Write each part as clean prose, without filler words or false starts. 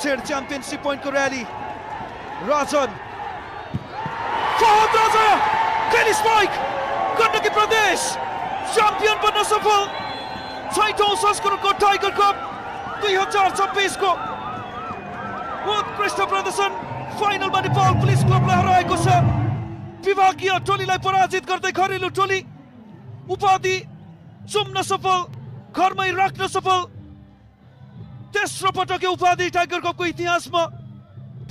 Head Championship point को rally. Rajan. Fahad Raja. Kenny Spike. Gandaki प्रदेश champion बन्न सफल. 6औं संस्करणको टाइगर कप 2026 को उत्कृष्ट प्रदर्शन फाइनलमा नेपाल पुलिस क्लबलाई हराएको छ. विभागीय टोलीलाई पराजित गर्दै घरेलु टोली उपाधि चुम्न सफल, घरमै राख्न सफल. तेस्रो पटक उपाधि टाइगर कपको इतिहासमा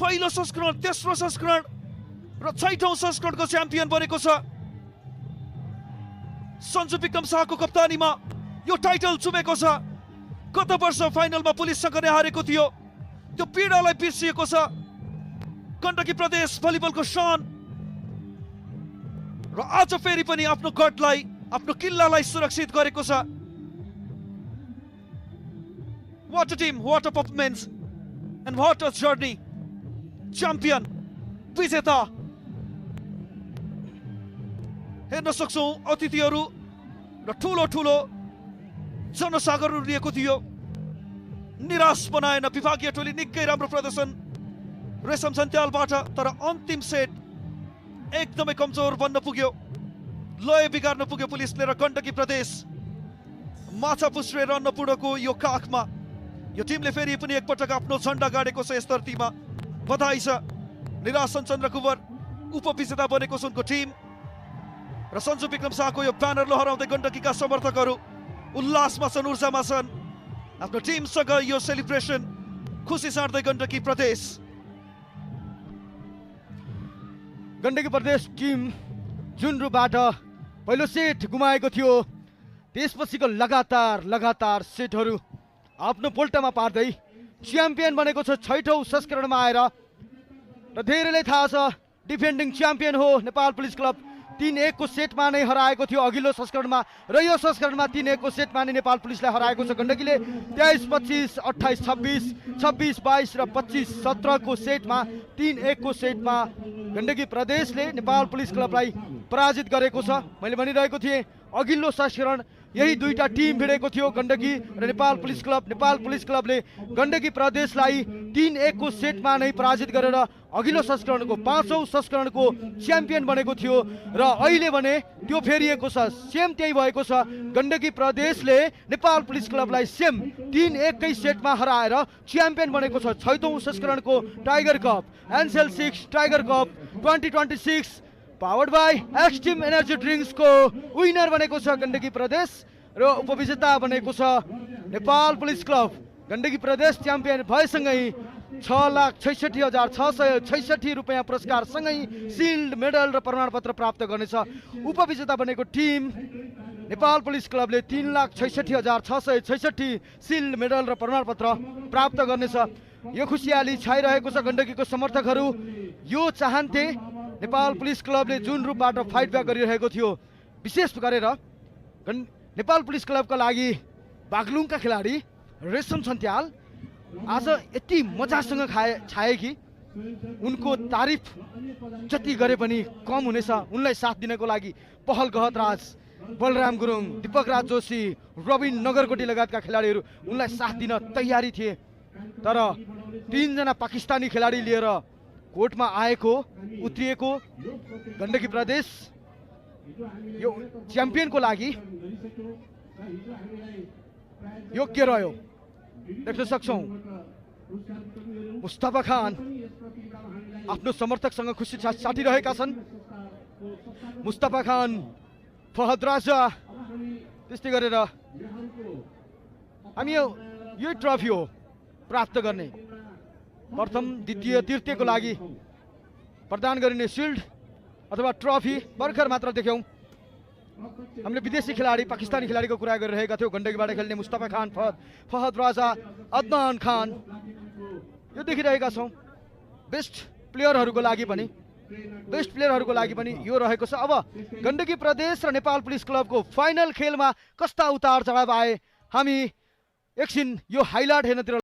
पहिलो संस्करण, तेस्रो संस्करण र 6औं संस्करणको च्याम्पियन बनेको छ. सञ्जु विक्रम शाहको कप्तानीमा यो टाइटल चुमेको छ. गत वर्ष फाइनलमा पुलिससँग नै हारेको थियो. त्यो पीडालाई बिर्सिएको छ. गण्डकी प्रदेश भलिबलको शान र आज फेरि पनि आफ्नो गढलाई, आफ्नो किल्लालाई सुरक्षित गरेको छ. What a team, what a performance and what a journey. Champion, विजेता. हेर्न सक्छौं अतिथिहरू र ठुलो ठुलो जनसागरहरू लिएको थियो. निराश बनाएन विभागीय टोली. निकै राम्रो प्रदर्शन रेशम सन्त्यालबाट, तर अन्तिम सेट एकदमै कमजोर बन्न पुग्यो. लय बिगार्न पुग्यो पुलिसले र गण्डकी प्रदेश माछा पुछ्रे र अन्नपूर्णको यो काखमा यो टिमले फेरि पनि एकपटक आफ्नो झण्डा गाडेको छ. यस धरतीमा बधाई छ. निराशन चन्द्र कुवर उपविजेता बनेको छ उनको टिम र सञ्जु विक्रम शाहको यो ब्यानर लहराउँदै गण्डकीका समर्थकहरू उल्लासमा छन्, ऊर्जामा छन्. आफ्नो टिमसँग यो सेलिब्रेसन खुसी साट्दै गण्डकी प्रदेश. गण्डकी प्रदेश टिम जुन रूपबाट पहिलो सेट गुमाएको थियो, त्यसपछिको लगातार सेटहरू आफ्नो पोल्टामा पार्दै च्याम्पियन बनेको छ. 6औं संस्करणमा आएर र धेरैलाई थाहा छ डिफेन्डिङ च्याम्पियन हो नेपाल पुलिस क्लब. 3-1 को सेटमा नै हराएको थियो अघिल्लो संस्करणमा र यो संस्करणमा 3-1 को सेटमा नै नेपाल पुलिसलाई हराएको छ गण्डकीले. 23-25, 28-26, 26-22 र 25-17 को सेटमा 3-1 को सेटमा गण्डकी प्रदेशले नेपाल पुलिस क्लबलाई पराजित गरेको छ. मैले भनिरहेको थिएँ अघिल्लो संस्करण यही दुईटा टिम भिडेको थियो, गण्डकी र Nepal police club. Nepal police क्लबले गण्डकी प्रदेशलाई 3-1 को सेटमा नै पराजित गरेर अघिल्लो संस्करणको 5औं संस्करणको च्याम्पियन बनेको थियो र अहिले भने त्यो फेरिएको छ. सेम त्यही भएको छ. गण्डकी प्रदेशले नेपाल पुलिस क्लबलाई सेम 3-1 कै सेटमा हराएर च्याम्पियन बनेको छ. 6औं संस्करणको tiger cup Ncell 6 tiger cup 2026 powered by extreme energy drinks को विनर बनेको छ गण्डकी प्रदेश र उपविजेता बनेको छ नेपाल पुलिस क्लब. गण्डकी प्रदेश च्याम्पियन भएसँगै 6,66,666 रुपियाँ पुरस्कार सँगै सिल्ड मेडल र प्रमाणपत्र प्राप्त गर्नेछ. उपविजेता बनेको टिम नेपाल पुलिस क्लबले 3,66,666 सिल्ड मेडल र प्रमाणपत्र प्राप्त गर्नेछ. यो खुसियाली छाइरहेको छ. गण्डकीको समर्थकहरू यो चाहन्थे नेपाल पुलिस क्लबले जुन रूपबाट फाइट ब्याक गरिरहेको थियो, विशेष गरेर नेपाल पुलिस क्लबका लागि बागलुङका खेलाडी रेशम सन्त्याल आज यति मजासँग छाए कि उनको तारिफ जति गरे पनि कम हुनेछ. उनलाई साथ दिनको लागि पहल गहत राज, बलराम गुरुङ, दीपक राज जोशी, रविन नगरकोटी लगायतका खेलाडीहरू उनलाई साथ दिन तयारी थिए. तर 3 जना पाकिस्तानी खेलाडी लिएर कोर्टमा आएको उत्रिएको गण्डकी प्रदेश यो च्याम्पियनको लागि योग्य रह्यो. देख्न सक्छौं मुस्तफा खान आफ्नो समर्थकसँग खुसी साटिरहेका छन्. मुस्तफा खान, फहद राजा, त्यस्तै गरेर हामी यो ट्रफी हो प्राप्त गर्ने. प्रथम, द्वितीय, तृतीयको लागि प्रदान गरिने सिल्ड अथवा ट्रफी भर्खर मात्र देख्यौं. हामीले विदेशी खेलाडी, पाकिस्तानी खेलाडीको कुरा गरिरहेका थियौं. गण्डकीबाट खेल्ने मुस्तफा खान, फहद राजा, अदनान खान यो देखिरहेका छौं. बेस्ट प्लेयरहरूको लागि पनि यो रहेको छ. अब गण्डकी प्रदेश र नेपाल पुलिस क्लबको फाइनल खेलमा कस्ता उतार चढाव आए हामी एकछिन यो हाइलाइट हेर्नतिर